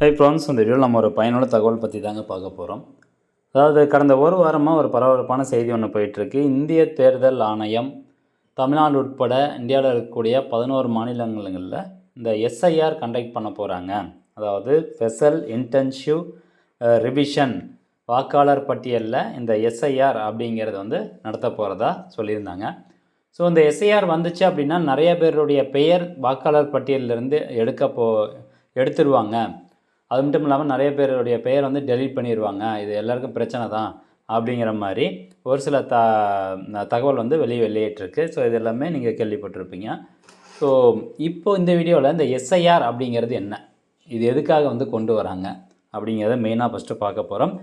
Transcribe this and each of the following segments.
Hi friends, இந்த வீடியோவில் நம்ம ஒரு பயனுள்ள தகவல் பற்றி தாங்க பார்க்க போகிறோம். அதாவது கடந்த ஒரு வாரமாக ஒரு பரபரப்பான செய்தி ஒன்று போயிட்டுருக்கு. இந்திய தேர்தல் ஆணையம் தமிழ்நாடு உட்பட இந்தியாவில் இருக்கக்கூடிய 11 மாநிலங்களில் இந்த எஸ்ஐஆர் கண்டக்ட் பண்ண போகிறாங்க. அதாவது ஸ்பெஷல் இன்டென்சிவ் ரிவிஷன் வாக்காளர் பட்டியலில் இந்த எஸ்ஐஆர் அப்படிங்கிறது வந்து நடத்த போகிறதா சொல்லியிருந்தாங்க. ஸோ இந்த எஸ்ஐஆர் வந்துச்சு அப்படின்னா நிறைய பேருடைய பெயர் வாக்காளர் பட்டியலிருந்து எடுத்துருவாங்க. அது மட்டும் இல்லாமல் நிறைய பேருடைய பெயர் வந்து டெலீட் பண்ணிடுவாங்க. இது எல்லாருக்கும் பிரச்சனை தான் அப்படிங்கிற மாதிரி ஒரு சில தகவல் வந்து வெளியேற்றிருக்கு. ஸோ இது எல்லாமே நீங்கள் கேள்விப்பட்டிருப்பீங்க. ஸோ இப்போது இந்த வீடியோவில் இந்த எஸ்ஐஆர் அப்படிங்கிறது என்ன, இது எதுக்காக வந்து கொண்டு வராங்க அப்படிங்கிறத மெயினாக ஃபஸ்ட்டு பார்க்க போகிறோம்.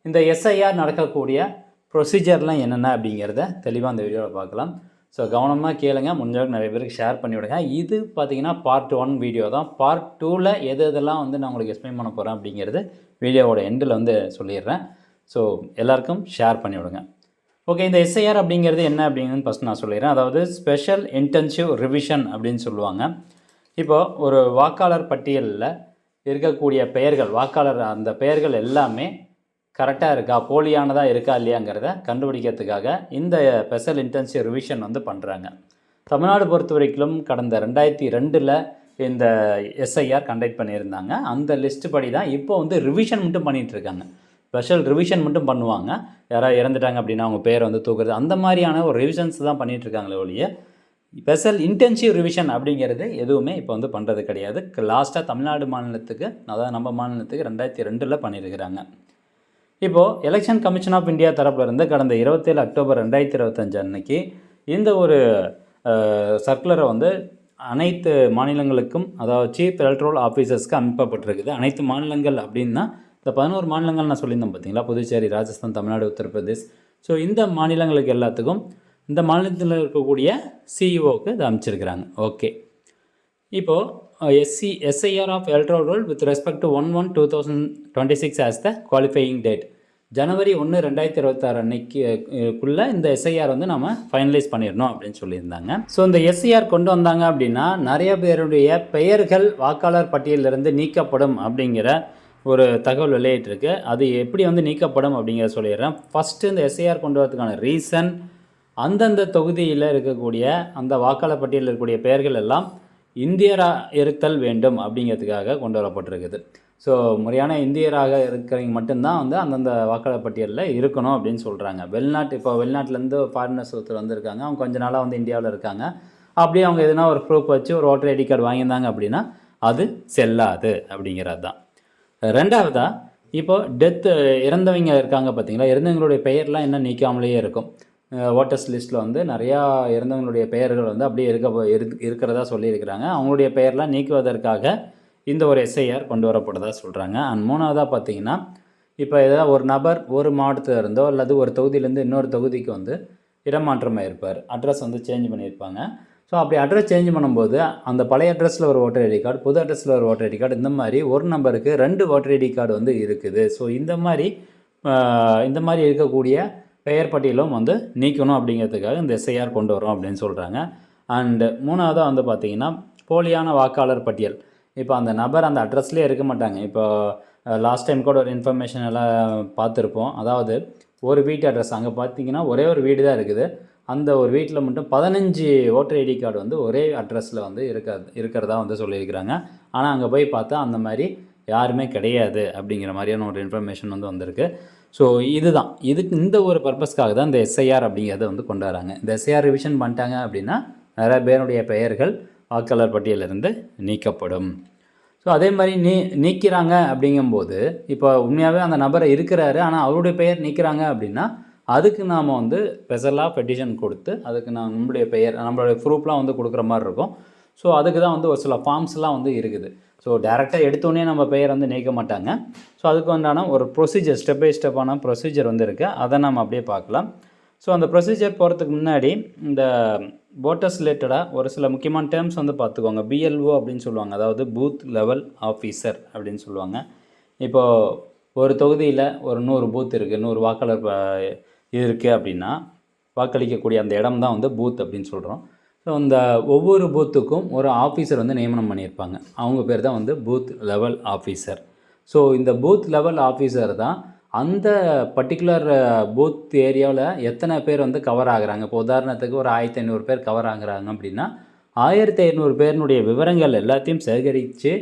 இந்த எஸ்ஐஆர் நடக்கக்கூடிய ப்ரொசீஜர்லாம் என்னென்ன அப்படிங்கிறத தெளிவாக இந்த வீடியோவில் பார்க்கலாம். ஸோ கவனமாக கேளுங்க, முடிஞ்சளவுக்கு நிறைய பேருக்கு ஷேர் பண்ணிவிடுங்க. இது பார்த்திங்கன்னா பார்ட் 1 வீடியோ தான். பார்ட் 2ல் எதெல்லாம் வந்து நான் உங்களுக்கு எக்ஸ்பிளைன் பண்ண போகிறேன் அப்படிங்கிறது வீடியோவோட எண்டில் வந்து சொல்லிடுறேன். ஸோ எல்லாருக்கும் ஷேர் பண்ணிவிடுங்க. ஓகே, இந்த எஸ்ஐஆர் அப்படிங்கிறது என்ன அப்படிங்கிறது ஃபஸ்ட் நான் சொல்லிடுறேன். அதாவது ஸ்பெஷல் இன்டென்சிவ் ரிவிஷன் அப்படின்னு சொல்லுவாங்க. இப்போது ஒரு வாக்காளர் பட்டியலில் இருக்கக்கூடிய பெயர்கள், வாக்காளர் அந்த பெயர்கள் எல்லாமே கரெக்டாக இருக்கா, போலியானதாக இருக்கா இல்லையாங்கிறத கண்டுபிடிக்கிறதுக்காக இந்த ஸ்பெஷல் இன்டென்சிவ் ரிவிஷன் வந்து பண்ணுறாங்க. தமிழ்நாடு பொறுத்த வரைக்கும் கடந்த 2002 இந்த எஸ்ஐஆர் கண்டக்ட் பண்ணியிருந்தாங்க. அந்த லிஸ்ட்டு படி தான் இப்போ வந்து ரிவிஷன் மட்டும் பண்ணிகிட்ருக்காங்க. ஸ்பெஷல் ரிவிஷன் மட்டும் பண்ணுவாங்க. யாராவது இறந்துட்டாங்க அப்படின்னா அவங்க பேரை வந்து தூக்குறது, அந்த மாதிரியான ஒரு ரிவிஷன்ஸ் தான் பண்ணிகிட்ருக்காங்களே ஒழிய ஸ்பெஷல் இன்டென்சிவ் ரிவிஷன் அப்படிங்கிறது எதுவுமே இப்போ வந்து பண்ணுறது கிடையாது. லாஸ்ட்டாக தமிழ்நாடு மாநிலத்துக்கு, அதாவது நம்ம மாநிலத்துக்கு 2002 பண்ணியிருக்கிறாங்க. இப்போது எலெக்ஷன் கமிஷன் ஆஃப் இந்தியா தரப்பில் இருந்து கடந்த 27 அக்டோபர் 2025 அன்னைக்கு இந்த ஒரு சர்க்குலரை வந்து அனைத்து மாநிலங்களுக்கும், அதாவது சீஃப் எலக்ட்ரல் ஆஃபீஸர்ஸ்க்கு அனுப்பப்பட்டிருக்குது. அனைத்து மாநிலங்கள் அப்படின்னா இந்த 11 மாநிலங்கள் நான் சொல்லியிருந்தேன் பார்த்தீங்களா, புதுச்சேரி, ராஜஸ்தான், தமிழ்நாடு, உத்தரப்பிரதேஷ். ஸோ இந்த மாநிலங்களுக்கு எல்லாத்துக்கும் இந்த மாநிலத்தில் இருக்கக்கூடிய சிஇஓக்கு இதை அனுப்பிச்சிருக்கிறாங்க. ஓகே, இப்போது SIR of electoral roll with respect to 1/1/2026 as the qualifying date. ஜனவரி 1, 2026 அன்னைக்குள்ளே இந்த எஸ்ஐஆர் வந்து நம்ம ஃபைனலைஸ் பண்ணிடணும் அப்படின்னு சொல்லியிருந்தாங்க. ஸோ இந்த எஸ்ஐஆர் கொண்டு வந்தாங்க அப்படின்னா நிறைய பேருடைய பெயர்கள் வாக்காளர் பட்டியலிருந்து நீக்கப்படும் அப்படிங்கிற ஒரு தகவல் வெளியிட்டிருக்கு. அது எப்படி வந்து நீக்கப்படும் அப்படிங்கிறத சொல்லிடுறேன். ஃபஸ்ட்டு இந்த எஸ்ஐஆர் கொண்டு வரதுக்கான ரீசன், அந்தந்த தொகுதியில் இருக்கக்கூடிய அந்த வாக்காளர் பட்டியலில் இருக்கக்கூடிய பெயர்கள் எல்லாம் இந்தியராக இருத்தல் வேண்டும் அப்படிங்கிறதுக்காக கொண்டு வரப்பட்டிருக்குது. ஸோ முறையான இந்தியராக இருக்கிறவங்க மட்டும்தான் வந்து அந்தந்த வாக்காளர் பட்டியலில் இருக்கணும் அப்படின்னு சொல்கிறாங்க. இப்போ வெளிநாட்டிலேருந்து ஃபாரினர்ஸ் ஒருத்தர் வந்திருக்காங்க, அவங்க கொஞ்ச நாளாக வந்து இந்தியாவில் இருக்காங்க. அப்படியே அவங்க எதுனா ஒரு ப்ரூஃப் வச்சு ஒரு ஓட்டர் ஐடி கார்டு வாங்கியிருந்தாங்க அப்படின்னா அது செல்லாது அப்படிங்கிறது தான். ரெண்டாவதாக, இப்போது இறந்தவங்க இருக்காங்க பார்த்தீங்களா, இறந்தவங்களுடைய பெயர்லாம் இன்னும் நீக்காமலேயே இருக்கும். ஓட்டர்ஸ் லிஸ்ட்டில் வந்து நிறையா இறந்தவங்களுடைய பெயர்கள் வந்து அப்படியே இருக்கிறதா சொல்லியிருக்கிறாங்க. அவங்களுடைய பெயர்லாம் நீக்குவதற்காக இந்த ஒரு எஸ்ஐஆர் கொண்டு வரப்படுறதா சொல்கிறாங்க. அண்ட் மூணாவதாக பார்த்தீங்கன்னா, இப்போ ஏதாவது ஒரு நபர் ஒரு மாவட்டத்தில் இருந்தோ அல்லது ஒரு தொகுதியிலேருந்து இன்னொரு தொகுதிக்கு வந்து இடமாற்றமாக இருப்பார், அட்ரஸ் வந்து சேஞ்ச் பண்ணியிருப்பாங்க. ஸோ அப்படி அட்ரஸ் சேஞ்ச் பண்ணும்போது அந்த பழைய அட்ரஸில் ஒரு ஓட்டர் ஐடி கார்டு, புது அட்ரஸில் ஒரு ஓட்டர் ஐடி கார்டு, இந்த மாதிரி ஒரு நம்பருக்கு 2 ஓட்டர் ஐடி கார்டு வந்து இருக்குது. ஸோ இந்த மாதிரி இருக்கக்கூடிய பெயர் பட்டியலும் வந்து நீக்கணும் அப்படிங்கிறதுக்காக இந்த எஸ்ஐஆர் கொண்டு வரோம் அப்படின்னு சொல்கிறாங்க. அண்டு மூணாவதாக வந்து பார்த்திங்கன்னா, போலியான வாக்காளர் பட்டியல். இப்போ அந்த நபர் அந்த அட்ரஸ்லேயே இருக்க மாட்டாங்க. இப்போ லாஸ்ட் டைம் கூட ஒரு இன்ஃபர்மேஷன் எல்லாம் பார்த்துருப்போம். அதாவது ஒரு வீட்டு அட்ரஸ், அங்கே பார்த்திங்கன்னா ஒரே ஒரு வீடு தான் இருக்குது. அந்த ஒரு வீட்டில் மட்டும் 15 ஓட்டர் ஐடி கார்டு வந்து ஒரே அட்ரஸில் வந்து இருக்கிறதா வந்து சொல்லியிருக்கிறாங்க. ஆனால் அங்கே போய் பார்த்தா அந்த மாதிரி யாருமே கிடையாது அப்படிங்கிற மாதிரியான ஒரு இன்ஃபர்மேஷன் வந்து வந்திருக்கு. ஸோ இந்த ஒரு பர்பஸ்க்காக தான் இந்த எஸ்ஐஆர் அப்படிங்கிறத வந்து கொண்டு வராங்க. இந்த எஸ்ஐஆர் ரிவிஷன் பண்ணிட்டாங்க அப்படின்னா நிறைய பேருடைய பெயர்கள் வாக்காளர் பட்டியலிருந்து நீக்கப்படும். ஸோ அதே மாதிரி நீக்கிறாங்க அப்படிங்கும்போது, இப்போ உண்மையாகவே அந்த நபரை இருக்கிறாரு ஆனால் அவருடைய பெயர் நீக்கிறாங்க அப்படின்னா அதுக்கு நாம் வந்து ஸ்பெஷலாக பெட்டிஷன் கொடுத்து அதுக்கு நம்மளுடைய ப்ரூஃப்லாம் வந்து கொடுக்குற மாதிரி இருக்கும். ஸோ அதுக்கு தான் வந்து ஒரு சில ஃபார்ம்ஸ்லாம் வந்து இருக்குது. ஸோ டேரெக்டாக எடுத்தோடனே நம்ம பெயர் வந்து நீக்க மாட்டாங்க. ஸோ அதுக்கு உண்டான ஒரு ப்ரொசீஜர், ஸ்டெப் பை ஸ்டெப்பான ப்ரொசீஜர் வந்து இருக்குது. அதை நம்ம அப்படியே பார்க்கலாம். ஸோ அந்த ப்ரொசீஜர் போகிறதுக்கு முன்னாடி இந்த ஓட்டர்ஸ் ரிலேட்டடாக ஒரு சில முக்கியமான டேர்ம்ஸ் வந்து பார்த்துக்கோங்க. பிஎல்ஓ அப்படின்னு சொல்லுவாங்க, அதாவது பூத் லெவல் ஆஃபீஸர் அப்படின்னு சொல்லுவாங்க. இப்போது ஒரு தொகுதியில் ஒரு 100 பூத் இருக்குது, 100 வாக்காளர் இருக்குது அப்படின்னா வாக்களிக்கக்கூடிய அந்த இடம் தான் வந்து பூத் அப்படின்னு சொல்கிறோம். ஸோ இந்த ஒவ்வொரு பூத்துக்கும் ஒரு ஆஃபீஸர் வந்து நியமனம் பண்ணியிருப்பாங்க. அவங்க பேர் தான் வந்து பூத் லெவல் ஆஃபீஸர். ஸோ இந்த பூத் லெவல் ஆஃபீஸர் தான் அந்த பர்டிகுலர் பூத் ஏரியாவில் எத்தனை பேர் வந்து கவர் ஆகுறாங்க. இப்போ உதாரணத்துக்கு ஒரு 1500 பேர் கவர் ஆகுறாங்க அப்படின்னா 1500 பேருனுடைய விவரங்கள் எல்லாத்தையும் சேகரித்து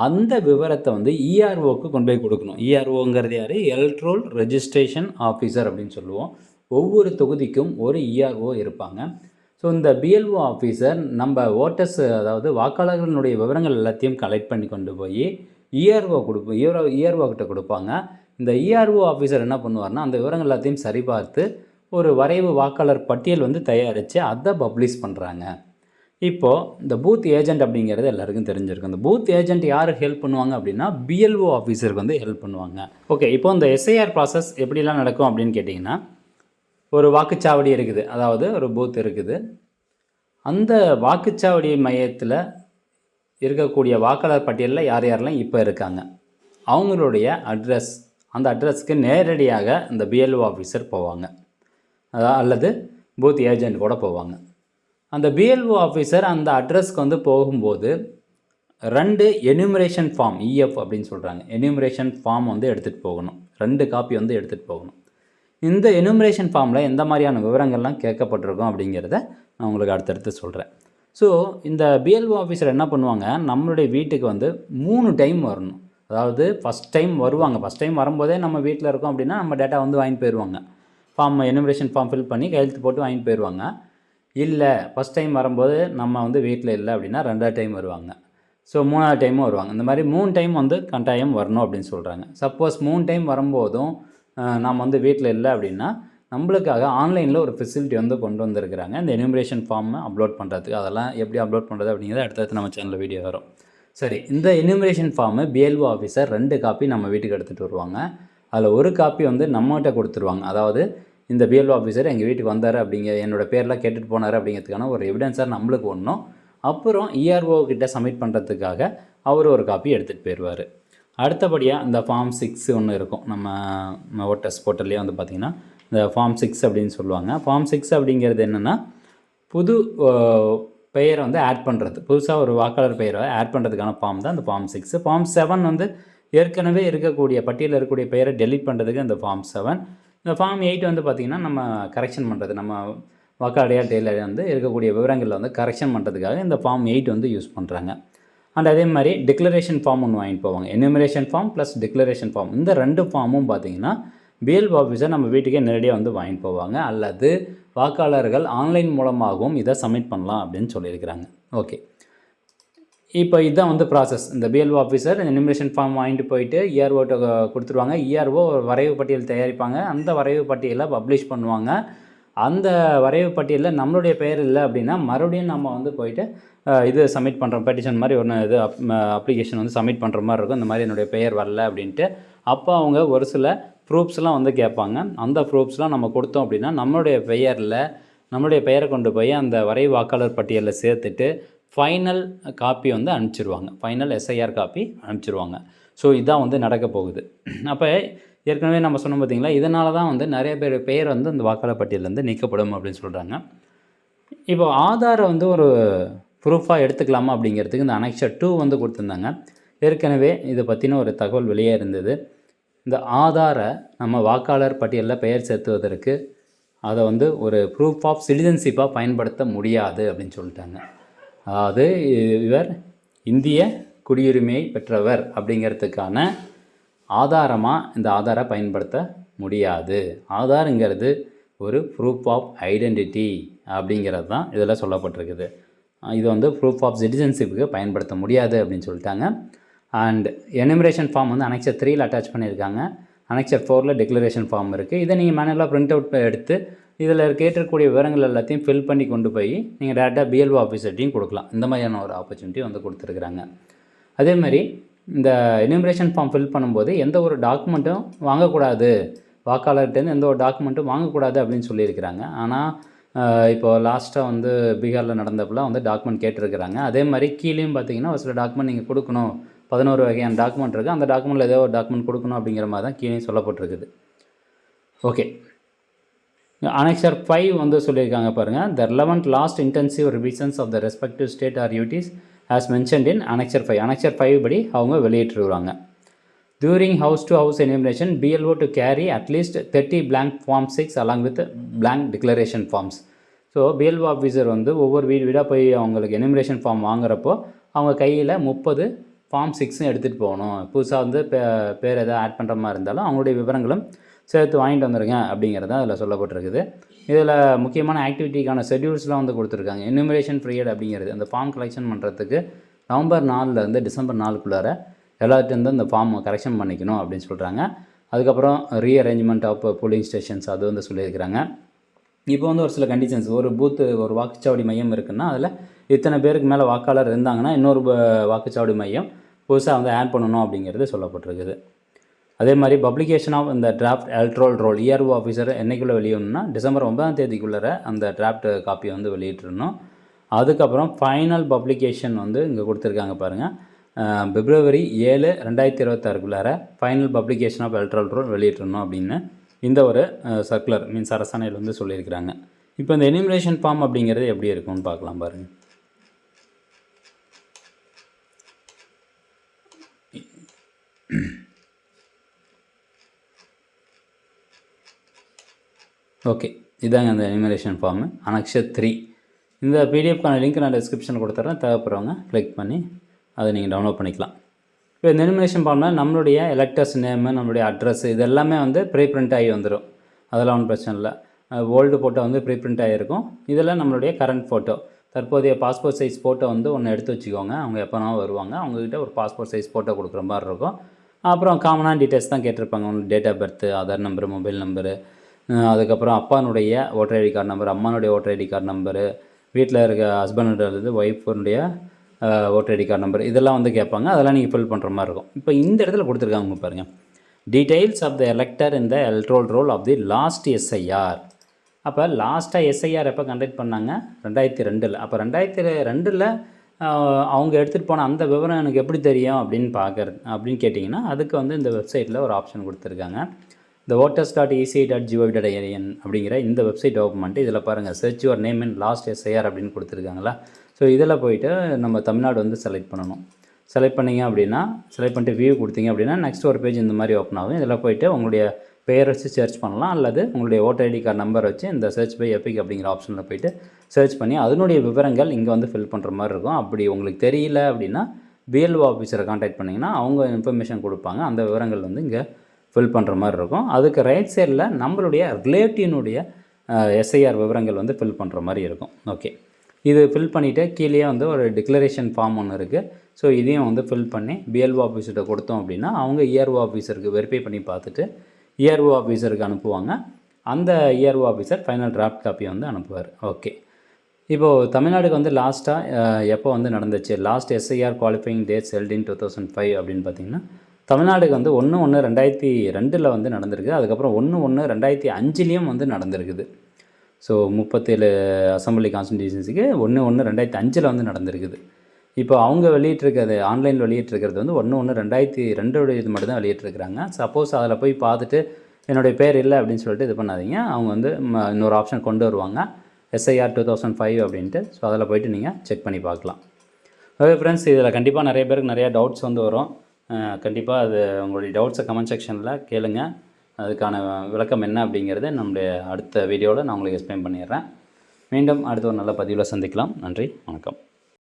அந்த விவரத்தை வந்து இஆர்ஓக்கு கொண்டு போய் கொடுக்கணும். இஆர்ஓங்கிறது யார்? எலக்ட்ரல் ரெஜிஸ்ட்ரேஷன் ஆஃபீஸர் அப்படின்னு சொல்லுவோம். ஒவ்வொரு தொகுதிக்கும் ஒரு இஆர்ஓ இருப்பாங்க. ஸோ இந்த பிஎல்ஓ ஆஃபீஸர் நம்ம ஓட்டர்ஸ், அதாவது வாக்காளர்களுடைய விவரங்கள் எல்லாத்தையும் கலெக்ட் பண்ணி கொண்டு போய் இஆர்ஓ கிட்ட கொடுப்பாங்க. இந்த இஆர்ஓ ஆஃபீஸர் என்ன பண்ணுவார்னா அந்த விவரங்கள் எல்லாத்தையும் சரிபார்த்து ஒரு வரைவு வாக்காளர் பட்டியல் வந்து தயாரித்து அதை பப்ளிஷ் பண்ணுறாங்க. இப்போது இந்த பூத் ஏஜென்ட் அப்படிங்கிறது எல்லாருக்கும் தெரிஞ்சிருக்கும். இந்த பூத் ஏஜென்ட் யார் ஹெல்ப் பண்ணுவாங்க அப்படின்னா பிஎல்ஓ ஆஃபீஸருக்கு வந்து ஹெல்ப் பண்ணுவாங்க. ஓகே, இப்போ இந்த எஸ்ஐஆர் ப்ராசஸ் எப்படிலாம் நடக்கும் அப்படின்னு கேட்டிங்கன்னா, ஒரு வாக்குச்சாவடி இருக்குது, அதாவது ஒரு பூத் இருக்குது. அந்த வாக்குச்சாவடி மையத்தில் இருக்கக்கூடிய வாக்காளர் பட்டியலில் யார் யாரெல்லாம் இப்போ இருக்காங்க, அவங்களுடைய அட்ரஸ், அந்த அட்ரஸ்க்கு நேரடியாக இந்த பிஎல்ஓ ஆஃபீஸர் போவாங்க, அல்லது பூத் ஏஜென்ட் கூட போவாங்க. அந்த பிஎல்ஓ ஆஃபீஸர் அந்த அட்ரஸ்க்கு வந்து போகும்போது 2 எனுமரேஷன் ஃபார்ம், இஎஃப் அப்படின்னு சொல்கிறாங்க, எனுமரேஷன் ஃபார்ம் வந்து எடுத்துகிட்டு போகணும். 2 காப்பி வந்து எடுத்துகிட்டு போகணும். இந்த எனுமரேஷன் ஃபார்மில் எந்த மாதிரியான விவரங்கள்லாம் கேட்கப்பட்டிருக்கும் அப்படிங்கிறத நான் உங்களுக்கு அடுத்தடுத்து சொல்கிறேன். ஸோ இந்த பிஎல்ஓ ஆஃபீஸர் என்ன பண்ணுவாங்க, நம்மளுடைய வீட்டுக்கு வந்து 3 டைம் வரணும். அதாவது ஃபஸ்ட் டைம் வருவாங்க. ஃபஸ்ட் டைம் வரும்போதே நம்ம வீட்டில் இருக்கோம் அப்படின்னா நம்ம டேட்டா வந்து வாங்கிட்டு போயிடுவாங்க. ஃபார்ம், எனுமரேஷன் ஃபார்ம் ஃபில் பண்ணி கையெழுத்து போட்டு வாங்கிட்டு போயிடுவாங்க. இல்லை ஃபஸ்ட் டைம் வரும்போது நம்ம வந்து வீட்டில் இல்லை அப்படின்னா 2வது டைம் வருவாங்க. ஸோ 3வது டைமும் வருவாங்க. இந்த மாதிரி 3 டைம் வந்து கட்டாயம் வரணும் அப்படின்னு சொல்கிறாங்க. சப்போஸ் 3 டைம் வரும்போதும் நாம் வந்து வீட்டில் இல்லை அப்படின்னா நம்மளுக்காக ஆன்லைனில் ஒரு ஃபெசிலிட்டி வந்து கொண்டு வந்திருக்கிறாங்க, இந்த எனுமரேஷன் ஃபார்மை அப்லோட் பண்ணுறதுக்கு. அதெல்லாம் எப்படி அப்லோட் பண்ணுறது அப்படிங்கிறது அடுத்தடுத்து நம்ம சேனலில் வீடியோ வரும். சரி, இந்த enumeration form BLO officer 2 copy நம்ம வீட்டுக்கு எடுத்துகிட்டு வருவாங்க. அதில் ஒரு காப்பி வந்து நம்மகிட்ட கொடுத்துருவாங்க. அதாவது இந்த பிஎல்ஓ ஆஃபீஸர் எங்கள் வீட்டுக்கு வந்தார் அப்படிங்கிற, என்னோடய பேரெலாம் கேட்டுட்டு போனார் அப்படிங்கிறதுக்கான ஒரு எவிடன்ஸாக நம்மளுக்கு ஒன்றும், அப்புறம் இஆர்ஓ கிட்ட சப்மிட் பண்ணுறதுக்காக அவர் ஒரு காப்பி எடுத்துகிட்டு போயிடுவார். அடுத்தபடியாக இந்த ஃபார்ம் 6 ஒன்று இருக்கும் நம்ம ஓட்டர்ஸ் போர்ட்டல்லே வந்து பார்த்திங்கன்னா இந்த ஃபார்ம் 6 அப்படின்னு சொல்லுவாங்க. ஃபார்ம் 6 அப்படிங்கிறது என்னென்னா புது பெயரை வந்து ஆட் பண்ணுறது, புதுசாக ஒரு வாக்காளர் பெயரை ஆட் பண்ணுறதுக்கான ஃபார்ம் தான் இந்த ஃபார்ம் 6. ஃபார்ம் 7 வந்து ஏற்கனவே இருக்கக்கூடிய பட்டியலில் இருக்கக்கூடிய பெயரை டெலீட் பண்ணுறதுக்கு இந்த ஃபார்ம் 7. இந்த ஃபார்ம் 8 வந்து பார்த்திங்கன்னா நம்ம கரெக்ஷன் பண்ணுறது, நம்ம வாக்காளர் டெய்லில் வந்து இருக்கக்கூடிய விவரங்களில் வந்து கரெக்ஷன் பண்ணுறதுக்காக இந்த ஃபார்ம் 8 வந்து யூஸ் பண்ணுறாங்க. அண்ட் அதே மாதிரி டிக்ளரேஷன் ஃபார்ம் ஒன்று வாங்கிட்டு போவாங்க. Enumeration form plus declaration form, இந்த 2 ஃபார்மும் பார்த்திங்கன்னா பிஎல்ஓ ஆஃபீஸர் நம்ம வீட்டுக்கே நேரடியாக வந்து வாங்கிட்டு போவாங்க, அல்லது வாக்காளர்கள் ஆன்லைன் மூலமாகவும் இதை சப்மிட் பண்ணலாம் அப்படின்னு சொல்லியிருக்கிறாங்க. ஓகே, இப்போ இதுதான் வந்து ப்ராசஸ். இந்த பிஎல்ஓ ஆஃபீஸர் எனுமரேஷன் ஃபார்ம் வாங்கிட்டு போயிட்டு இஆர்ஓட்ட கொடுத்துருவாங்க. இஆர்ஓ ஒரு வரைவு பட்டியல் தயாரிப்பாங்க. அந்த வரைவு பட்டியலை பப்ளிஷ் பண்ணுவாங்க. அந்த வரைவு பட்டியலில் நம்மளுடைய பெயர் இல்லை அப்படின்னா மறுபடியும் நம்ம வந்து போயிட்டு இது சப்மிட் பண்ணுறோம், பெட்டிஷன் மாதிரி ஒன்று இது அப்ளிகேஷன் வந்து சப்மிட் பண்ணுற மாதிரி இருக்கும். இந்த மாதிரி என்னுடைய பெயர் வரல அப்படின்ட்டு. அப்போ அவங்க ஒரு சில ப்ரூஃப்ஸ்லாம் வந்து கேட்பாங்க. அந்த ப்ரூஃப்ஸ்லாம் நம்ம கொடுத்தோம் அப்படின்னா நம்மளுடைய பெயரை கொண்டு போய் அந்த வரைவு வாக்காளர் பட்டியலில் சேர்த்துட்டு ஃபைனல் காப்பி வந்து அனுப்பிச்சிடுவாங்க. ஃபைனல் எஸ்ஐஆர் காப்பி அனுப்பிச்சிடுவாங்க. ஸோ இதான் வந்து நடக்க போகுது. அப்போ ஏற்கனவே நம்ம சொன்னோம் பார்த்திங்களா, இதனால தான் வந்து நிறைய பேர் பெயர் வந்து இந்த வாக்காளர் பட்டியலேருந்து நீக்கப்படும் அப்படின்னு சொல்கிறாங்க. இப்போ ஆதாரை வந்து ஒரு ப்ரூஃபாக எடுத்துக்கலாமா அப்படிங்கிறதுக்கு இந்த அனெக்சர் 2 வந்து கொடுத்துருந்தாங்க. ஏற்கனவே இதை பற்றின ஒரு தகவல் வெளியே இருந்தது. இந்த ஆதாரை நம்ம வாக்காளர் பட்டியலில் பெயர் சேர்த்துவதற்கு அதை வந்து ஒரு ப்ரூஃப் ஆஃப் சிட்டிசன்ஷிப்பாக பயன்படுத்த முடியாது அப்படின்னு சொல்லிட்டாங்க. அதாவது இவர் இந்திய குடியுரிமையை பெற்றவர் அப்படிங்கிறதுக்கான ஆதாரமாக இந்த ஆதாரை பயன்படுத்த முடியாது. ஆதாருங்கிறது ஒரு ப்ரூஃப் ஆஃப் ஐடென்டிட்டி அப்படிங்கிறது தான் இதில் சொல்லப்பட்டிருக்குது. இது வந்து ப்ரூஃப் ஆஃப் சிட்டிசன்ஷிப்புக்கு பயன்படுத்த முடியாது அப்படின்னு சொல்லிட்டாங்க. அண்ட் எனுமரேஷன் ஃபார்ம் வந்து அனெக்சர் 3ல் அட்டாச் பண்ணியிருக்காங்க. அனெக்சர் 4ல் டிக்ளரேஷன் ஃபார்ம் இருக்குது. இதை நீங்கள் மேனுவலாக பிரிண்ட் அவுட் எடுத்து இதில் கேட்டிருக்கக்கூடிய விவரங்கள் எல்லாத்தையும் ஃபில் பண்ணி கொண்டு போய் நீங்கள் டேரெக்டாக பிஎல்ஓ ஆஃபீஸர்ட்டையும் கொடுக்கலாம். இந்த மாதிரியான ஒரு ஆப்பர்ச்சுனிட்டி வந்து கொடுத்துருக்குறாங்க. அதே மாதிரி இந்த எனுமரேஷன் ஃபார்ம் ஃபில் பண்ணும்போது எந்த ஒரு டாக்குமெண்ட்டும் வாங்கக்கூடாது, வாக்காளர்கிட்டேருந்து எந்த ஒரு டாக்குமெண்ட்டும் வாங்கக்கூடாது அப்படின்னு சொல்லியிருக்கிறாங்க. ஆனால் இப்போது லாஸ்ட்டாக வந்து பீகாரில் நடந்தப்பெல்லாம் வந்து டாக்குமெண்ட் கேட்டிருக்கிறாங்க. அதே மாதிரி கீழேயும் பார்த்தீங்கன்னா ஒரு சில டாக்குமெண்ட் நீங்கள் கொடுக்கணும், 11 வகையான டாக்குமெண்ட் இருக்குது, அந்த டாக்குமெண்ட்டில் ஏதோ ஒரு டாக்குமெண்ட் கொடுக்கணும் அப்படிங்கிற மாதிரி தான் கீழே சொல்லப்பட்டிருக்குது. ஓகே, அனெக்சர் 5 வந்து சொல்லியிருக்காங்க பாருங்கள். The relevant last intensive revisions of the respective state or UTs as mentioned in annexure 5. Annexure 5 படி அவங்க வெளியிட்டுருவாங்க. During house-to-house enumeration, BLO to carry at least 30 blank Form 6 along with blank declaration forms. So BLO officer வந்து ஒவ்வொரு வீடாக போய் அவங்களுக்கு enumeration form வாங்குறப்போ அவங்க கையில் 30 Form 6 எடுத்துகிட்டு போகணும். புதுசாக வந்து பேர் எதாவது ஆட் பண்ணுற மாதிரி இருந்தாலும் அவங்களுடைய விவரங்களும் சேர்த்து வாங்கிட்டு வந்துடுங்க அப்படிங்கிறது அதில் சொல்லப்பட்டிருக்குது. இதில் முக்கியமான ஆக்டிவிட்டிக்கான ஷெட்யூல்ஸ்லாம் வந்து கொடுத்துருக்காங்க. எனுமரேஷன் பீரியட் அப்படிங்கிறது அந்த ஃபார்ம் கலெக்ஷன் பண்ணுறதுக்கு நவம்பர் 4லேருந்து டிசம்பர் 4க்குள்ளார எல்லாத்தையும் இந்த ஃபார்ம் கரெக்ஷன் பண்ணிக்கணும் அப்படின்னு சொல்கிறாங்க. அதுக்கப்புறம் ரீஅரேஞ்ச்மெண்ட் ஆஃப் போலிங் ஸ்டேஷன்ஸ் அது வந்து சொல்லியிருக்கிறாங்க. இப்போ வந்து ஒரு சில கண்டிஷன்ஸ், ஒரு பூத்து ஒரு வாக்குச்சாவடி மையம் இருக்குன்னா அதில் இத்தனை பேருக்கு மேலே வாக்காளர் இருந்தாங்கன்னா இன்னொரு வாக்குச்சாவடி மையம் புதுசாக வந்து ஆட் பண்ணணும் அப்படிங்கிறது சொல்லப்பட்டிருக்குது. அதே மாதிரி பப்ளிகேஷன் ஆஃப் இந்த draft electoral roll ERO officer என்றைக்குள்ளே வெளியிடணும்னா டிசம்பர் 9 அந்த டிராஃப்ட் காப்பியை வந்து வெளியிட்டிருந்தோம். அதுக்கப்புறம் ஃபைனல் பப்ளிகேஷன் வந்து இங்கே கொடுத்துருக்காங்க பாருங்கள், February 7, 2026 final publication of electoral roll வெளியிட்டிருந்தோம் அப்படின்னு இந்த ஒரு சர்க்குலர் மீன்ஸ் அரசாணையில் வந்து சொல்லியிருக்கிறாங்க. இப்போ இந்த எனுமரேஷன் ஃபார்ம் அப்படிங்கிறது எப்படி இருக்கும்னு பார்க்கலாம் பாருங்கள். ஓகே, இதாங்க அந்த எனுமரேஷன் ஃபார்மு அனெக்சர் 3. இந்த பிடிஎஃப்கான லிங்க் நான் டிஸ்கிரிப்ஷனில் கொடுத்துட்றேன். தேவைப்படுறவங்க கிளிக் பண்ணி அதை நீங்கள் டவுன்லோட் பண்ணிக்கலாம். இப்போ இந்த எனுமரேஷன் ஃபார்மில் நம்மளுடைய எலக்டர்ஸ் நேமு, நம்மளுடைய அட்ரஸ் இது எல்லாமே வந்து ப்ரீ பிரிண்ட் ஆகி வந்துடும். அதெல்லாம் ஒன்றும் பிரச்சனை இல்லை. ஓல்டு ஃபோட்டோ வந்து ப்ரீ பிரிண்ட் ஆகிருக்கும். இதெல்லாம் நம்மளுடைய கரண்ட் ஃபோட்டோ, தற்போதைய பாஸ்போர்ட் சைஸ் ஃபோட்டோ வந்து ஒன்று எடுத்து வச்சுக்கோங்க. அவங்க எப்போனா வருவாங்க, அவங்கக்கிட்ட ஒரு பாஸ்போர்ட் சைஸ் ஃபோட்டோ கொடுக்குற மாதிரி இருக்கும். அப்புறம் காமனான டீட்டெயில்ஸ் தான் கேட்டிருப்பாங்க. உங்களுக்கு date of birth, Aadhaar number, mobile number, அதுக்கப்புறம் அப்பானுடைய ஓட்டர் ஐடி கார்டு நம்பர், அம்மானுடைய ஓட்டர் ஐடி கார்டு நம்பரு, வீட்டில் இருக்க ஹஸ்பண்டோடது, ஒய்ஃபுடைய ஓட்டர் ஐடி கார்டு நம்பர், இதெல்லாம் வந்து கேட்பாங்க. அதெல்லாம் நீங்கள் ஃபில் பண்ணுற மாதிரி இருக்கும். இப்போ இந்த இடத்துல கொடுத்துருக்காங்க பாருங்கள், details of the elector in the electoral roll of the last SIR. அப்போ லாஸ்ட்டாக எஸ்ஐஆர் எப்போ கண்டக்ட் பண்ணாங்க? 2002. அப்போ 2002 அவங்க எடுத்துகிட்டு போன அந்த விவரம் எனக்கு எப்படி தெரியும் அப்படின்னு கேட்டிங்கன்னா அதுக்கு வந்து இந்த வெப்சைட்டில் ஒரு ஆப்ஷன் கொடுத்துருக்காங்க. இந்த voters.eci.gov.in அப்படிங்கிற இந்த வெப்சைட் ஓப்பன் பண்ணிட்டு இதில் பாருங்கள், search your name in last SIR அப்படின்னு கொடுத்துருக்காங்களா. ஸோ இதில் போய்ட்டு நம்ம தமிழ்நாடு வந்து செலக்ட் பண்ணணும். செலக்ட் பண்ணிங்க அப்படின்னா, செலக்ட் பண்ணிட்டு வியூ கொடுத்தீங்க அப்படின்னா நெக்ஸ்ட் ஒரு பேஜ் இந்த மாதிரி ஓப்பன் ஆகும். இதில் போய்ட்டு உங்களுடைய பெயர் வச்சு சர்ச் பண்ணலாம், அல்லது உங்களுடைய ஓட்டர் ஐடி கார்டு நம்பர் வச்சு இந்த சர்ச் பை எபிக் அப்படிங்கிற ஆப்ஷனில் போய்ட்டு சர்ச் பண்ணி அதனுடைய விவரங்கள் இங்கே வந்து ஃபில் பண்ணுற மாதிரி இருக்கும். அப்படி உங்களுக்கு தெரியல அப்படின்னா பிஎல்ஓ ஆஃபீஸரை கான்டாக்ட் பண்ணிங்கன்னா அவங்க இன்ஃபர்மேஷன் கொடுப்பாங்க. அந்த விவரங்கள் வந்து இங்கே ஃபில் பண்ணுற மாதிரி இருக்கும். அதுக்கு ரைட் சைடில் நம்மளுடைய ரிலேட்டிவ்னுடைய எஸ்ஐஆர் விவரங்கள் வந்து ஃபில் பண்ணுற மாதிரி இருக்கும். ஓகே, இது ஃபில் பண்ணிவிட்டு கீழே வந்து ஒரு டிக்ளரேஷன் ஃபார்ம் ஒன்று இருக்குது. ஸோ இதையும் வந்து ஃபில் பண்ணி பிஎல்ஓ ஆஃபீஸர்கிட்ட கொடுத்தோம் அப்படின்னா அவங்க இஆர்ஓ ஆஃபீஸருக்கு வெரிஃபை பண்ணி பார்த்துட்டு இஆர்ஓ ஆஃபீஸருக்கு அனுப்புவாங்க. அந்த இஆர்ஓ ஆஃபீஸர் ஃபைனல் டிராஃப்ட் காப்பியை வந்து அனுப்புவார். ஓகே, இப்போது தமிழ்நாடுக்கு வந்து லாஸ்ட்டாக எப்போ வந்து நடந்துச்சு, last SIR qualifying dates held in 2005 அப்படின்னு பார்த்திங்கன்னா தமிழ்நாடுக்கு வந்து 1/1/2002 வந்து நடந்திருக்கு. அதுக்கப்புறம் 1/1/2005 வந்து நடந்திருக்குது. ஸோ 37 அசம்பிளி கான்ஸ்டிடியூஷன்ஸுக்கு 1/1/2005 வந்து நடந்திருக்குது. இப்போ அவங்க வெளியிட்டிருக்கிறது ஆன்லைனில் வெளியிட்டிருக்கிறது வந்து 1/1/2002 இது மட்டும் தான் வெளியிட்டிருக்கிறாங்க. சப்போஸ் அதில் போய் பார்த்துட்டு என்னுடைய பேர் இல்லை அப்படின்னு சொல்லிட்டு இது பண்ணாதீங்க. அவங்க வந்து இன்னொரு ஆப்ஷன் கொண்டு வருவாங்க, எஸ்ஐஆர் 2005 அப்படின்ட்டு. ஸோ அதில் போய்ட்டு நீங்கள் செக் பண்ணி பார்க்கலாம். ஓகே ஃப்ரெண்ட்ஸ், இதில் கண்டிப்பாக நிறைய பேருக்கு நிறையா டவுட்ஸ் வந்து வரும். கண்டிப்பாக அது உங்களுடைய டவுட்ஸை கமெண்ட் செக்ஷனில் கேளுங்க. அதுக்கான விளக்கம் என்ன அப்படிங்கிறத நம்முடைய அடுத்த வீடியோவில் நான் உங்களுக்கு எக்ஸ்பிளைன் பண்ணிடுறேன். மீண்டும் அடுத்த ஒரு நல்ல பதிவில் சந்திக்கலாம். நன்றி, வணக்கம்.